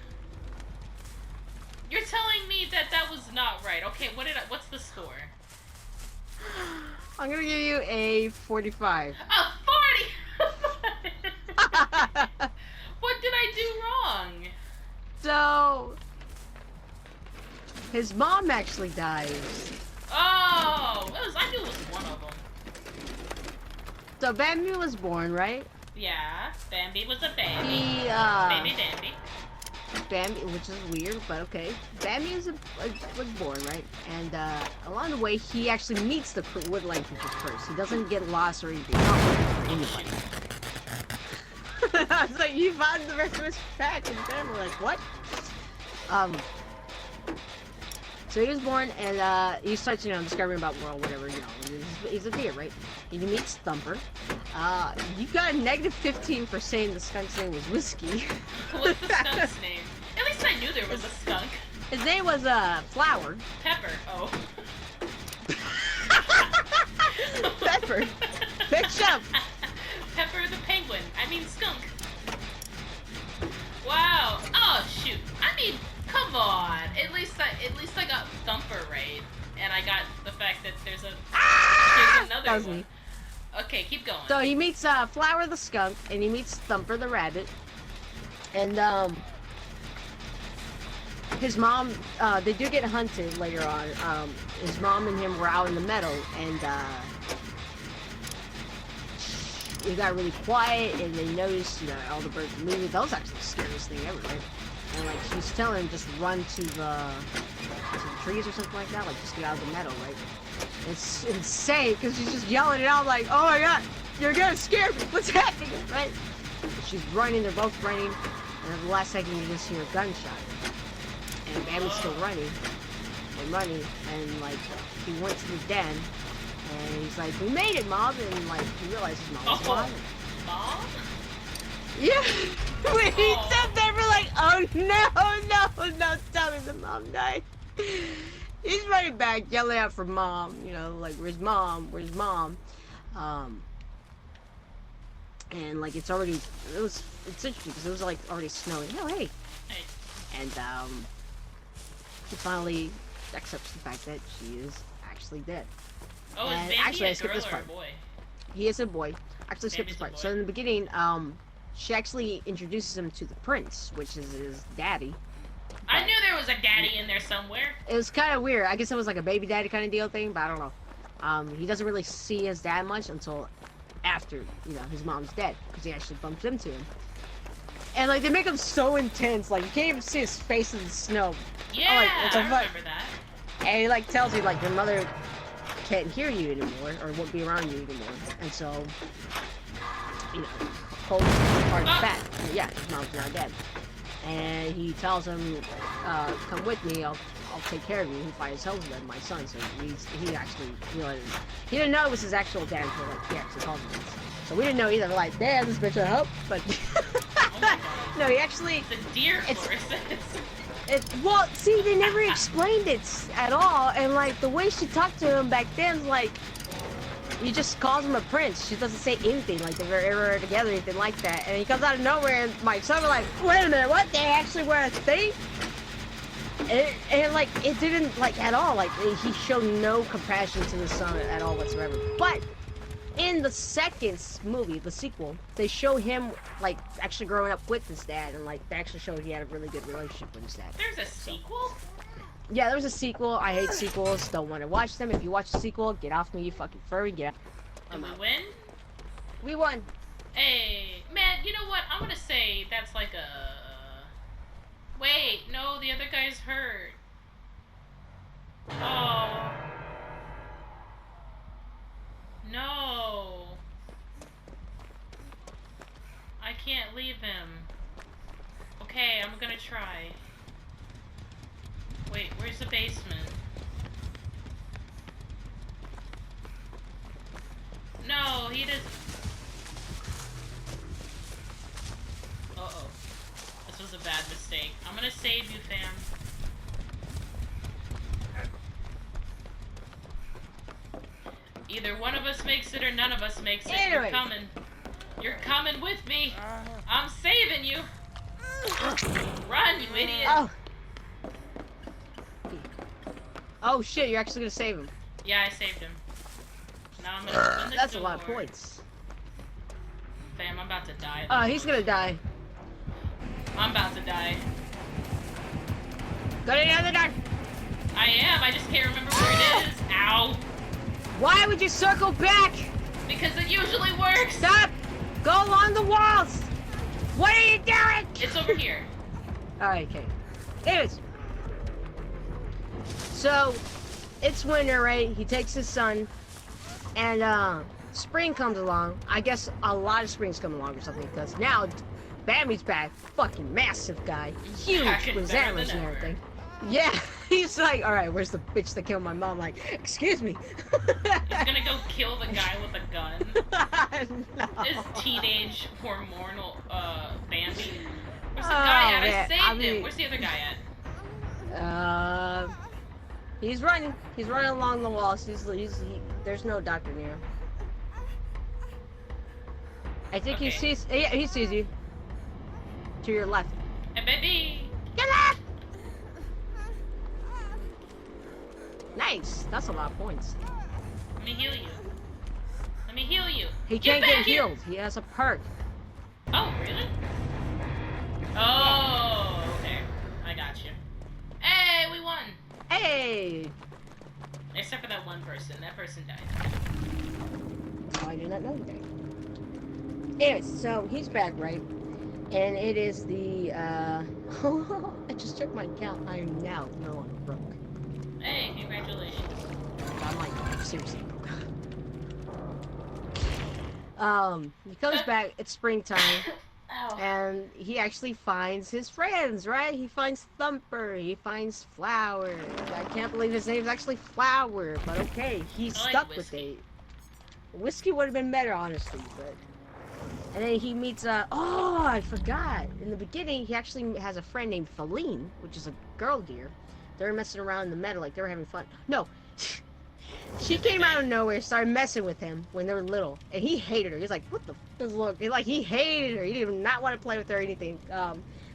You're telling me that was not right. Okay, what's the score? I'm gonna give you a 45. A 40! What did I do wrong? So, his mom actually dies. Oh, I knew it was one of them. So Bambi was born, right? Yeah, Bambi was a baby. He, Baby Bambi. Bambi, which is weird, but okay. Bambi was born, right? And along the way, he actually meets the woodland people first. He doesn't get lost or anything. For anybody. I was like, you found the rest of his pack, and Bambi like, what? So he was born, and he starts, discovering about the world, whatever, He's a deer, right? He meets Thumper. You got a negative 15 for saying the skunk's name was Whiskey. What's the skunk's name? At least I knew there was a skunk. His name was Flower. Pepper. Oh. Pepper. Picked up. Pepper the penguin. I mean skunk. Wow. Oh shoot. I mean, come on. At least I got Thumper right, and I got the fact that there's another That was one. me. Okay, keep going. So he meets Flower the skunk, and he meets Thumper the rabbit, and his mom. They do get hunted later on. His mom and him were out in the meadow, and it got really quiet, and they noticed, all the birds moving. That was actually the scariest thing ever, right? And like she's telling him just run to the trees or something like that, like just get out of the meadow, right? It's insane because she's just yelling it out like, oh my god, you're gonna scare me, what's happening, right? And she's running, they're both running, and at the last second you just hear a gunshot. And Bambi's still running, and like he went to the den, and he's like, we made it, Mom, and like he realizes Mom was gone. Mom? Yeah. When he said that, we're like, oh no, tell me the mom died. He's running back, yelling out for Mom, like, where's Mom? And like it's interesting because it was like already snowing. Oh hey. And he finally accepts the fact that she is actually dead. Oh, is And Bambi actually, I a skipped girl this or a part. boy? He is a boy. Actually, skip this Bambi's a part. boy. So in the beginning, she actually introduces him to the prince, which is his daddy. I But knew there was a daddy in there somewhere. it was kind of weird. I guess it was like a baby daddy kind of deal thing, but I don't know. He doesn't really see his dad much until after, his mom's dead, because he actually bumps into him. And like they make him so intense, like you can't even see his face in the snow. Yeah, like, I remember that. And he like tells you like your mother can't hear you anymore or won't be around you anymore, and so Cole's part of the fact. Yeah, his mom's now dead, and he tells him, "Come with me. I'll take care of you." He finds husband, my son. So he actually realized he didn't know it was his actual dad until like he actually called him this. So we didn't know either. We're like, "Damn, this bitch, I hope," but no, he actually. The deer forces. Well, see, they never explained it at all, and like the way she talked to him back then, like he just calls him a prince. She doesn't say anything like they were ever together, anything like that. And he comes out of nowhere, and my son was like, "Wait a minute, what? They actually were a thing?" And like it didn't like at all. Like he showed no compassion to the son at all whatsoever. But in the second movie, the sequel, they show him like actually growing up with his dad, and like they actually showed he had a really good relationship with his dad. There's a sequel? Yeah, there was a sequel. I hate sequels. Don't want to watch them. If you watch the sequel, get off me, you fucking furry. Get out. Did we win? We won. Hey, man, you know what? I'm gonna say that's like a... Wait, no, the other guy's hurt. Oh. No. I can't leave him. Okay, I'm gonna try. Wait, where's the basement? No, he doesn't. Uh-oh. This was a bad mistake. I'm gonna save you, fam. Either one of us makes it or none of us makes it. You're coming. You're coming with me. I'm saving you. Run, you idiot. Oh shit, you're actually gonna save him. Yeah, I saved him. Now I'm gonna open the That's door. a lot of points. Fam, I'm about to die. Oh, he's gonna die. I'm about to die. Go to the other door. I am. I just can't remember where it is. Ow. Why would you circle back? Because it usually works. Stop! Go along the walls! What are you doing? It's over here. Alright, okay. Anyways. So, it's winter, right? He takes his son, and spring comes along. I guess a lot of springs come along or something, because now Bambi's back. Fucking massive guy. Huge with antlers and everything. Yeah, he's like, alright, where's the bitch that killed my mom? Like, excuse me. He's gonna go kill the guy with a gun. No. This teenage hormonal Bambi. Where's the guy at? man, I saved him. Where's the other guy at? He's running. He's running along the walls. There's no doctor near him. I think he sees. Yeah, he sees you. To your left. Hey, baby. Get up! Nice. That's a lot of points. Let me heal you. Let me heal you. He can't get healed. He has a perk. Oh, really? Oh, okay. I got you. Hey, we won. Hey! Except for that one person. That person died. Oh, I did not know that. Anyways, so he's back, right? And it is the, I just checked my account. I am now no longer broke. Hey, congratulations. I'm like, seriously broke. He comes back, it's springtime, Ow. and he actually finds his friends, right? He finds Thumper, he finds Flower. I can't believe his name's actually Flower, but okay, he's stuck with it. Whiskey would have been better, honestly, but... And then he meets, oh, I forgot. In the beginning, he actually has a friend named Feline, which is a girl deer. They were messing around in the meadow like they were having fun. No. She came out of nowhere, started messing with him when they were little. And he hated her. He's like, what the f is look? Like, he hated her. He did not want to play with her or anything.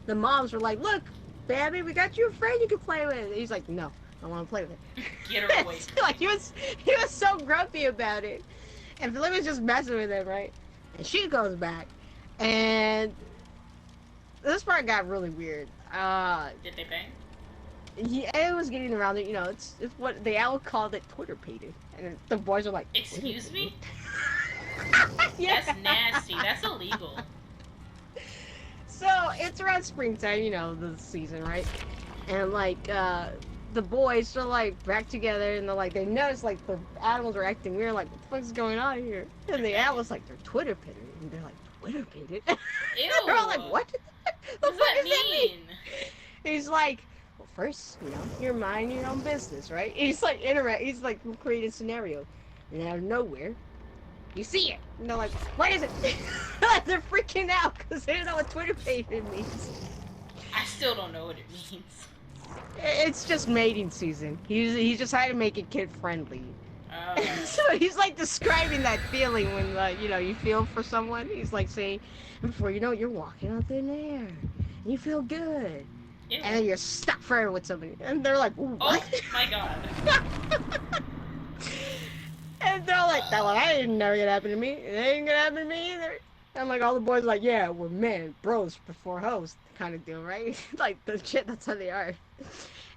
The moms were like, look, Bambi, we got you a friend you can play with. And he's like, no. I want to play with it. Get her away. Like he was so grumpy about it, and Philip was just messing with him, right? And she goes back, and this part got really weird. Did they bang? Yeah, it was getting around it. You know, it's what the owl called it, Twitter pated, and the boys are like, excuse me? Yeah. That's nasty. That's illegal. So it's around springtime, you know, the season, right? And like the boys are like back together, and they're like, they notice like the animals are acting weird, like what the fuck is going on here? And the owl's like, they're Twitter pitted, and they're like, Twitter pitted. Ew. They're all like, what? What does that mean? He's like, well, first, you know, you're minding your own business, right? He's like he's like creating a scenario, and out of nowhere, you see it, and they're like, what is it? They're freaking out because they don't know what Twitter pated means. I still don't know what it means. It's just mating season. He's just trying to make it kid friendly. So he's like describing that feeling when you know, you feel for someone. He's like saying, before you know it, you're walking on thin air, and you feel good, Ew. and then you're stuck forever with somebody, and they're like, ooh, Oh what? my god. And they're like, that ain't never gonna happen to me. It ain't gonna happen to me either. And like all the boys are like, yeah, we're men, bros before hoes, kind of deal, right? Like the shit, that's how they are.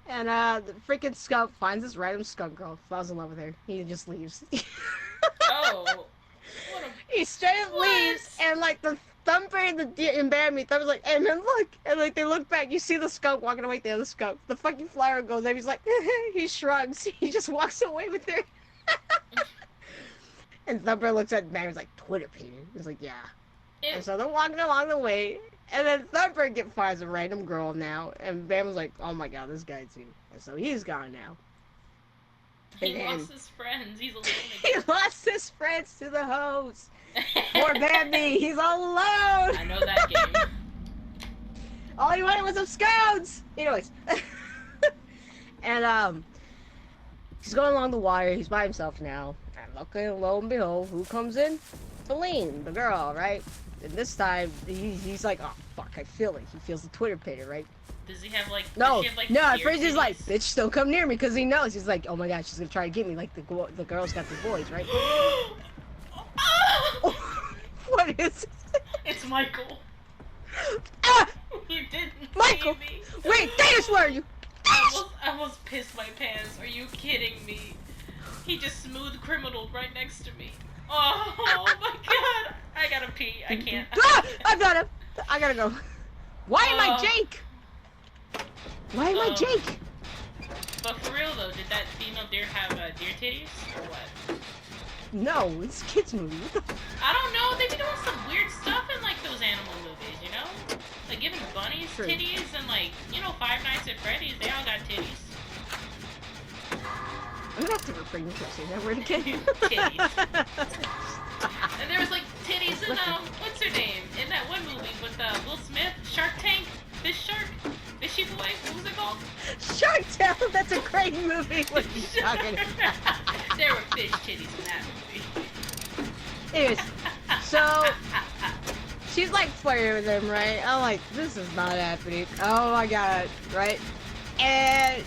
And the freaking skunk finds this random skunk girl, falls in love with her. He just leaves. Oh. What a... He straight up leaves, and like the Thumper and the Bambi, Thumper's like, hey man, look. And like they look back, you see the skunk walking away with the other skunk. The fucking flower goes there, he's like, he shrugs. He just walks away with her. And Thumper looks at Bambi's like, Twitter pated. He's like, yeah. Ew. And so they're walking along the way, and then Thumper finds a random girl now, and Bam was like, oh my god, this guy too. And so he's gone now. He And lost his friends. He's alone he again. lost his friends to the hoes. Poor Bambi, he's all alone. I know that game. All he wanted was some scones. Anyways. And he's going along the wire, he's by himself now. And lo and behold, who comes in? Feline, the girl, right? And this time, he's like, oh, fuck, I feel it. He feels the Twitter pater, right? Does he have like... No, does she have, like, no, at ear first he's like, titties? bitch, don't come near me, because he knows. He's like, oh my god, she's gonna try to get me, like the girl's got the boys, right? What is it? It's Michael. Ah! You didn't Michael! see me. Wait, Danish, where are you? I almost pissed my pants. Are you kidding me? He just smooth criminaled right next to me. Oh my god! I gotta pee. I can't. Ah! I got him! I gotta go. Why am I Oh. Jake? Why am I Oh. Jake? But for real though, did that female deer have deer titties or what? No, it's a kids movie. What the I don't know. They be doing some weird stuff in like those animal movies, you know? Like giving bunnies True. titties and like, you know, Five Nights at Freddy's, they all got titties. I'm gonna have to refrain from saying that word again. Titties. And there was like titties in what's her name? In that one movie with Will Smith, Shark Tank, Fish Shark, Fishy Boy, what was it called? Shark Tale, that's a great movie. What are you talking about? There were fish titties in that movie. Anyways, so she's like flirting with him, right? I'm like, this is not happening. Oh my god, right? And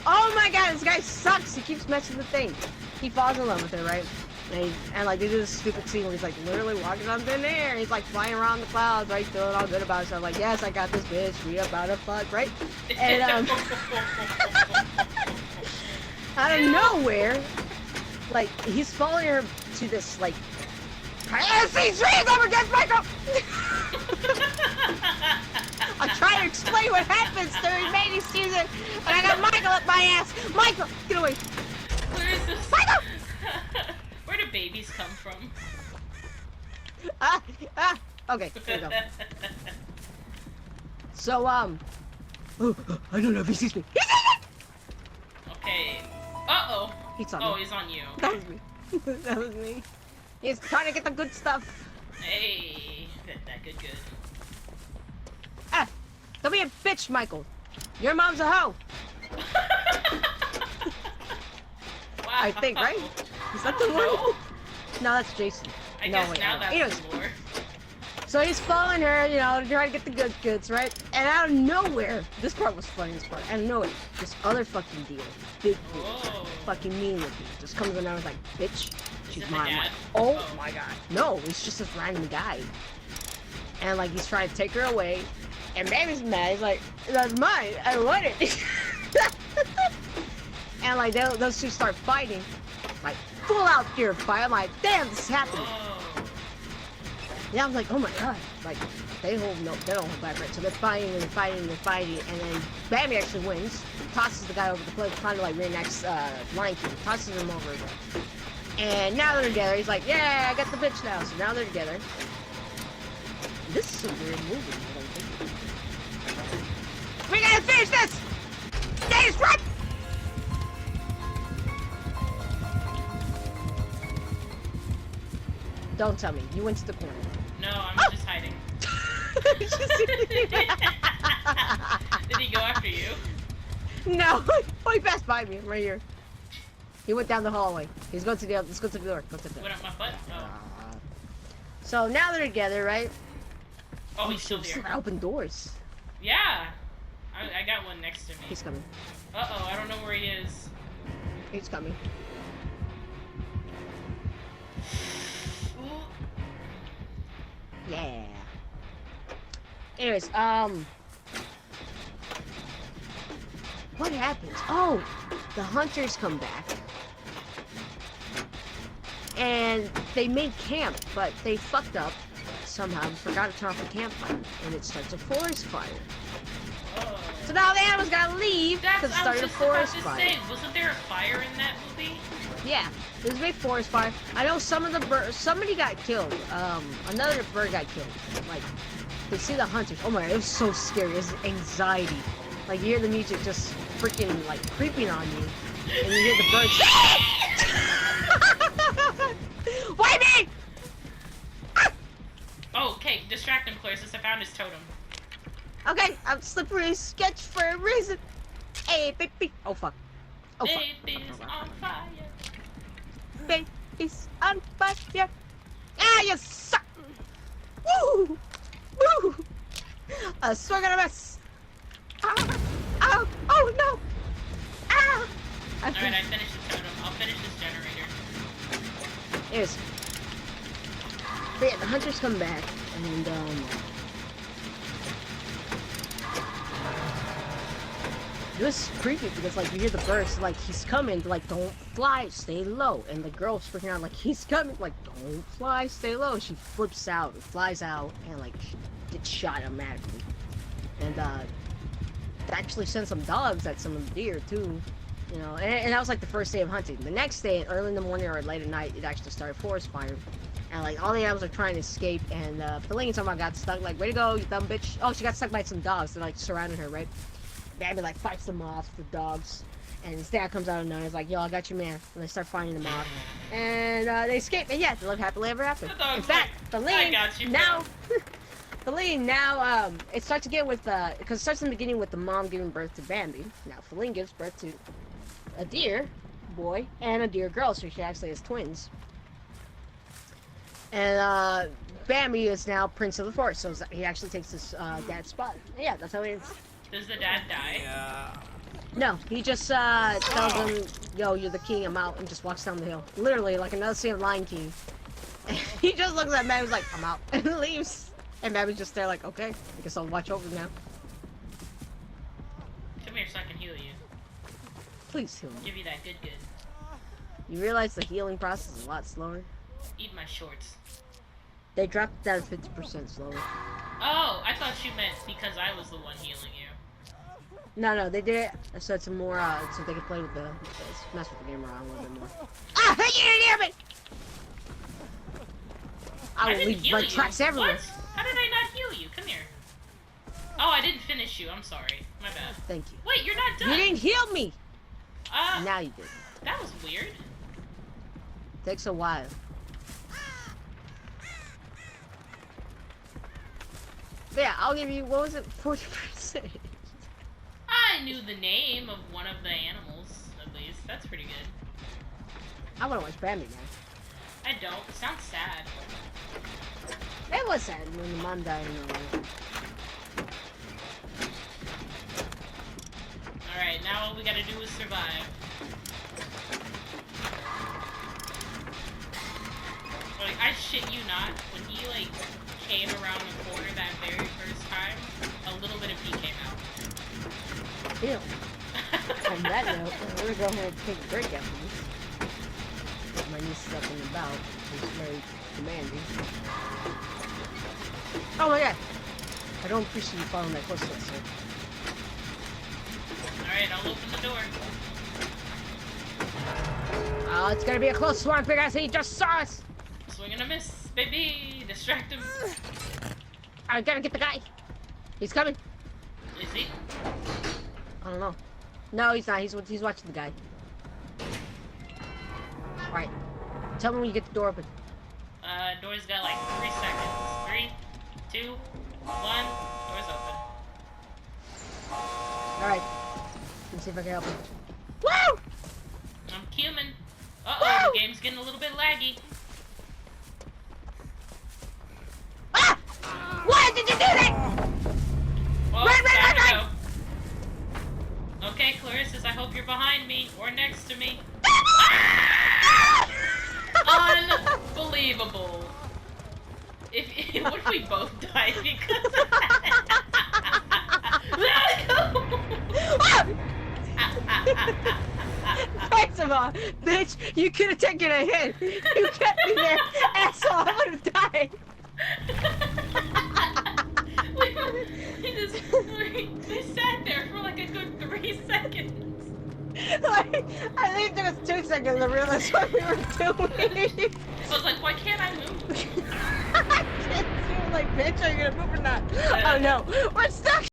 oh my god, this guy sucks. He keeps messing the thing. He falls in love with her, right? And like they do this stupid scene where he's like literally walking on thin air. He's like flying around the clouds, right? Feeling all good about himself. Like, yes, I got this bitch. We about to fuck, right? And out of nowhere, like he's following her to this like see trees over against Michael. I'm trying to explain what happens during mating season, and I got Michael up my ass. Michael, get away. Where is this? Michael! Where do babies come from? Okay, there we go. So, I don't know if he sees me. He sees me! Okay. Uh-oh. He's on Oh, me. he's on you. That was me. That was me. He's trying to get the good stuff. Hey. That good. Ah! Don't be a bitch, Michael. Your mom's a hoe. Wow. I think, right? Is that the one? No. No, that's Jason. I No, guess wait, now no. that's Anyways, the lore. So he's following her, you know, to try to get the good goods, right? And out of nowhere, this part was funny, this part. Out of nowhere, this other fucking deal, big deal, fucking mean looking, just comes in and I was like, bitch, she's mine. Like, oh my god. No, it's just this random guy. And like, he's trying to take her away. And Baby's mad. He's like, that's mine. I want it. And like, those two start fighting. Like, full out fear fight. I'm like, damn, this is happening. Yeah, I was like, oh my god. Like, they don't hold back, right? So they're fighting and fighting and fighting. And then Bambi actually wins. Tosses the guy over the cliff, kind of like reenacts Lion King. Tosses him over again. And now they're together. He's like, yeah, I got the bitch now. So now they're together. This is a weird movie. We gotta finish this! Days, run! Don't tell me. You went to the corner. No, I'm just hiding. Did he go after you? No. Oh, he passed by me. I'm right here. He went down the hallway. He's going to the other. Let's go to the door. Go to the door. Went up my butt? Oh. So now they're together, right? Oh, he's still there. Open doors. Yeah. I got one next to me. He's coming. Uh-oh, I don't know where he is. He's coming. Ooh. Yeah. Anyways, what happens? Oh, the hunters come back. And they made camp, but they fucked up somehow. Forgot to turn off the campfire, and it starts a forest fire. Oh. So now the animals gotta leave because it started a forest fire. Wasn't there a fire in that movie? Yeah, there was a big forest fire. I know some of the birds, somebody got killed. Another bird got killed. Like, they see the hunters. Oh my god, it was so scary. It was anxiety. Like, you hear the music just freaking, like, creeping on you. And you hear the birds. Why me? Oh, okay, distract him, Claire, since I found his totem. Okay, I'm slippery sketch for a reason. Hey, baby. Oh, fuck. Oh, fuck. Baby's on fire. Baby's on fire. Ah, you suck. Woo! Woo! A swing and a miss. Ah! Oh! Oh, no! Ah! Alright, I finished the totem. I'll finish this generator. Yes. But yeah, the hunters come back, and, it was creepy because, like, you hear the burst, like, he's coming, like, don't fly, stay low. And the girl's freaking out, like, he's coming, like, don't fly, stay low. She flips out, flies out, and, like, gets shot automatically. And, they actually sent some dogs at some of the deer, too. You know, and that was, like, the first day of hunting. The next day, early in the morning or late at night, it actually started forest fire. And, like, all the animals are trying to escape, and, Feline somehow got stuck, like, way to go, you dumb bitch. Oh, she got stuck by some dogs. They're, like, surrounding her, right? Bambi like fights them off, the dogs, and his dad comes out of nowhere. He's like, "Yo, I got you, man." And they start fighting them off, and they escape. And yeah, they live happily ever after. In fact, Feline now, Feline now, it starts again with because it starts in the beginning with the mom giving birth to Bambi. Now Feline gives birth to a deer boy and a deer girl, so she actually has twins. And Bambi is now prince of the forest, so he actually takes his dad's spot. And yeah, that's how it is. Does the dad die? No, he just tells him, "Yo, you're the king, I'm out," and just walks down the hill. Literally, like another scene of Lion King. And he just looks at Bambi's like, "I'm out," and leaves. And Bambi's just there like, "Okay, I guess I'll watch over now." Come here so I can heal you. Please heal me. Give you that good. You realize the healing process is a lot slower? Eat my shorts. They dropped it down 50% slower. Oh, I thought you meant because I was the one healing you. No, they did it so it's a more, so they can play with mess with the game around a little bit more. Ah, you didn't hear me! I will leave red tracks everywhere. What? How did I not heal you? Come here. Oh, I didn't finish you. I'm sorry. My bad. Thank you. Wait, you're not done. You didn't heal me! Now you did. That was weird. Takes a while. But yeah, I'll give you, what was it, 40%? I knew the name of one of the animals, at least. That's pretty good. I want to watch Bambi now. I don't. It sounds sad. Hey, was that? When the mom died. Alright, now all we gotta do is survive. Like, I shit you not, when he, like, came around the corner that very first time, a little bit of pee came out. Ew. On that note, we're gonna go ahead and take a break after this. Put my niece up and about. It's very demanding. Oh my god! I don't appreciate you following that footsteps, sir. Alright, I'll open the door. Oh, it's gonna be a close one because he just saw us! Swing and a miss, baby! Distract him! I gotta get the guy! He's coming! Is he? I don't know. No, he's not. He's watching the guy. Alright. Tell me when you get the door open. Door's got like 3 seconds. 3, 2, 1. Door's open. Alright. Let's see if I can help him. Woo! I'm cumin. Uh-oh, the game's getting a little bit laggy. Ah! Why did you do that? Well, Run! time to go. Okay, Clarissa, I hope you're behind me or next to me. Unbelievable. What if we both died because of that? Let's go! First of all, bitch, you could have taken a hit. You kept me there, asshole. I would have died. We sat there for like a good 3 seconds. Like, I think there was 2 seconds to realize what we were doing. I was like, why can't I move? I can't see. Like, bitch, are you gonna move or not? Oh no, we're stuck.